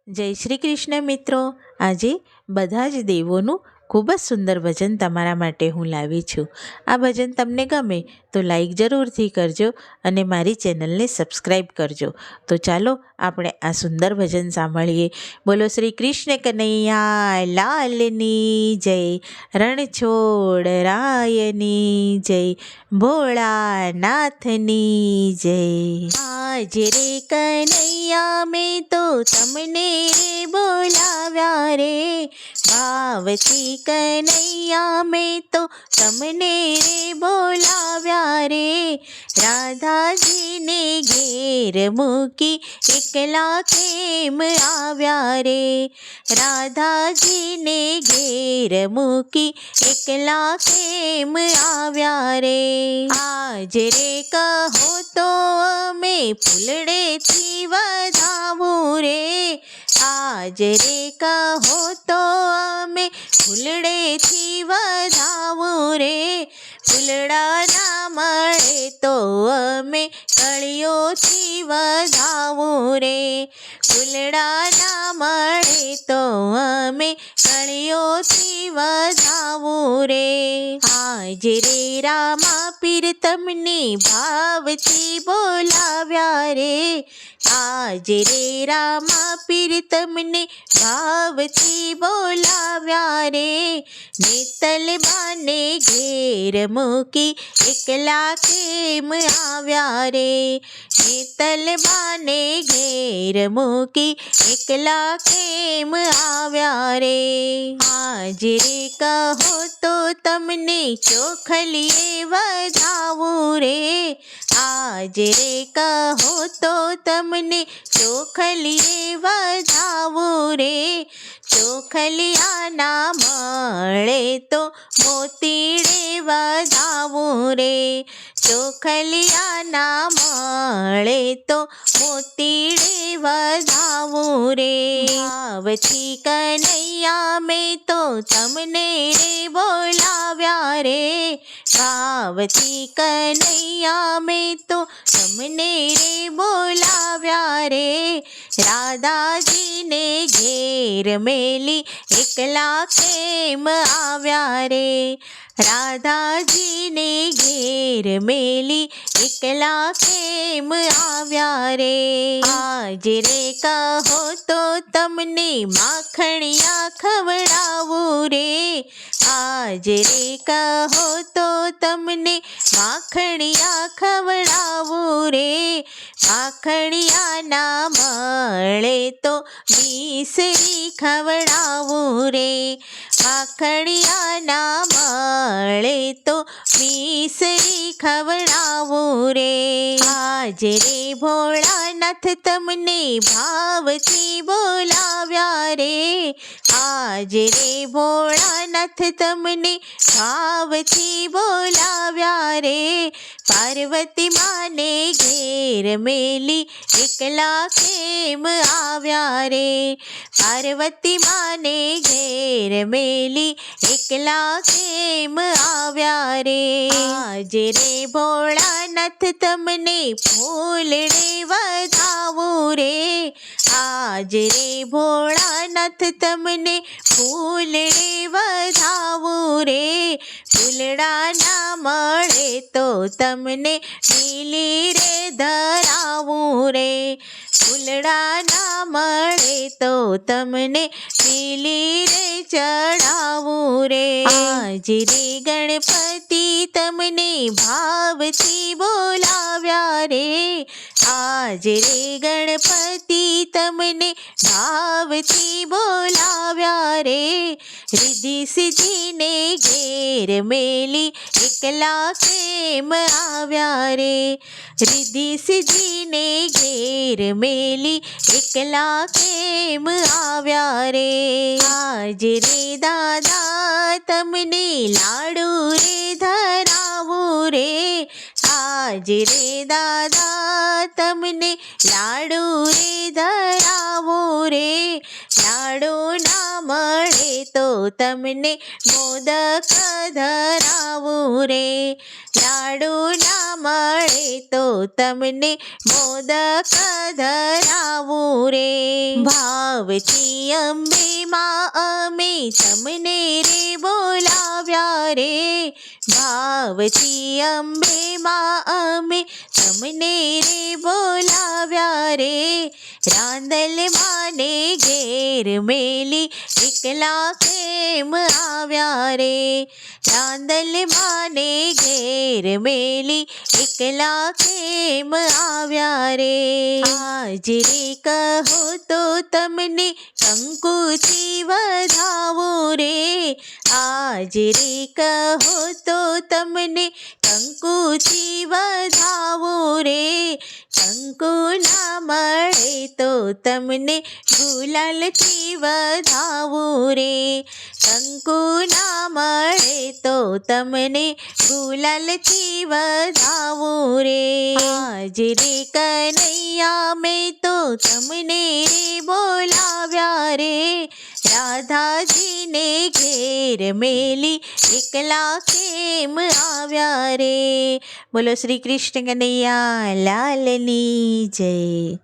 જય શ્રી કૃષ્ણ મિત્રો. આજે બધા જ દેવોનું ખૂબ જ સુંદર ભજન તમારા માટે હું લાવી છું. આ ભજન તમને ગમે તો લાઈક જરૂરથી કરજો અને મારી ચેનલને સબસ્ક્રાઈબ કરજો. તો ચાલો આપણે આ સુંદર ભજન સાંભળીએ. બોલો શ્રી કૃષ્ણ કનૈયા લાલની જય, રણછોડ રાયની જય, ભોળાનાથની જય. આજ રે કનૈયા મેં તો તમને રે બોલાવ્યા રે, ભાવથી કનૈયા મેં તો તમને રે બોલાવ્યા રે. રાધાજીને ઘેર મૂકી એકલા કેમ આવ્યા રે, રાધાજીને ઘેર મૂકી એકલા કેમ આવ્યા રે. આજ રે કહો તો અમે ફૂલડેથી વધાવું રે, આજ રે કહો તો અમે ફૂલડેથી વધાવું રે. ફૂલડા ના મળે તો અમે કળીઓથી વધાવું રે, ફૂલડા ના મળે તો અમે કળીઓથી વધાવું રે. આજ રે રામા પીર તમને ભાવથી બોલાવ્યા રે, આજ રે રામા પીર તમને ભાવથી બોલાવ્યા રે. નેતલ બાને ઘેર મૂકી એકલા કેમ આવ્યા રે, નેતલ બાને ઘેર મૂકી એકલા કેમ આવ્યા રે. આજ રે કહો તો તમને ચોખલીએ વધાવું રે, આજ રે કહો તો તમને ચોખલીએ વધાવું રે. ચોખલિયા ના મળે તો મોતીડે વધાવું રે, ચોખલિયા ના મળે તો મોતીડે વધાવું રે. ભાવથી કનૈયા મેં તો તમને રે બોલાવ્યા રે, ભાવથી કનૈયા મેં તો તમને રે બોલાવ્યા રે. રાધાજીને ઘેર મેલી એકલા કેમ આવ્યા રે, રાધાજીને ઘેર મેલી એકલા કેમ આવ્યા રે. આજ રે કહો તો તમને માખણિયા ખવડાવું રે, આજ રે કહો તો તમને માખણિયા ખવડાવું રે. માખણિયા ના મળે તો મિસરી ખવડાવું રે, માખણિયા ના મળે તો મિસરી ખવડાવું રે. આજ રે ભોળાનાથ તમને ભાવથી બોલાવ્યા રે, આજ રે ભોળાનાથ તમને ભાવથી બોલાવ્યા રે. પાર્વતી માને ઘેર મેલી એકલા કેમ આવ્યા રે, પાર્વતી માને ઘેર મેલી એકલા કેમ આવ્યા રે. આજ રે ભોળાનાથ તમને ફૂલડે વધાવું રે, આજ રે ભોળાનાથ તમને ફૂલડે વધાવું રે. ફૂલડા ના મળે તો તમને લીલી રે ધરાવું રે, ફૂલડા ના મળે તો તમને લીલી રે ચડાવું રે. આજ રે ગણપતિ તમને ભાવથી બોલાવ્યા રે, આજ રે ગણપતિ તમને ભાવથી બોલાવ્યા રે. રિદ્ધિ સિદ્ધિને ઘેર મેલી એકલા કેમ આવ્યા રે, રિદ્ધિ સિદ્ધિને ઘેર મેલી એકલા કેમ આવ્યા રે. આજ રે દાદા તમને લાડુ રે ધરાવું રે, આજ રે દાદા તમને લાડુ રે ધરાવું રે. લાડુ ના મળે તો તમને મોદક ધરાવું રે. લાડુ ના મળે તો તમને મોદક ધરાવું રે. ભાવથી અંબે માં અમે તમને રે બોલાવ્યા રે. ભાવથી અંબે માં અમે તમને રે બોલાવ્યા રે. રાંદલ માને ઘેર મેલી એકલા કેમ આવ્યા રે. રાંદલ માને ઘેર મેલી એકલા કેમ આવ્યા રે. હાજરે કહો તો તમને કંકુથી વધાવું રે. હાજરે કહો તો તમને કંકુથી વધાવું રે. કંકુ ના મળે તો તમને ગુલાલથી વધાવું રે. કંકુ ના મળે તો તમને ગુલાલથી વધાવું રે. હાજરે કનૈયા મેં તો તમને રે બોલાવ્યા રે. રાધાજીને ઘેર મેલી એકલા કેમ આવ્યા રે. બોલો શ્રી કૃષ્ણ કનૈયા લાલની જય.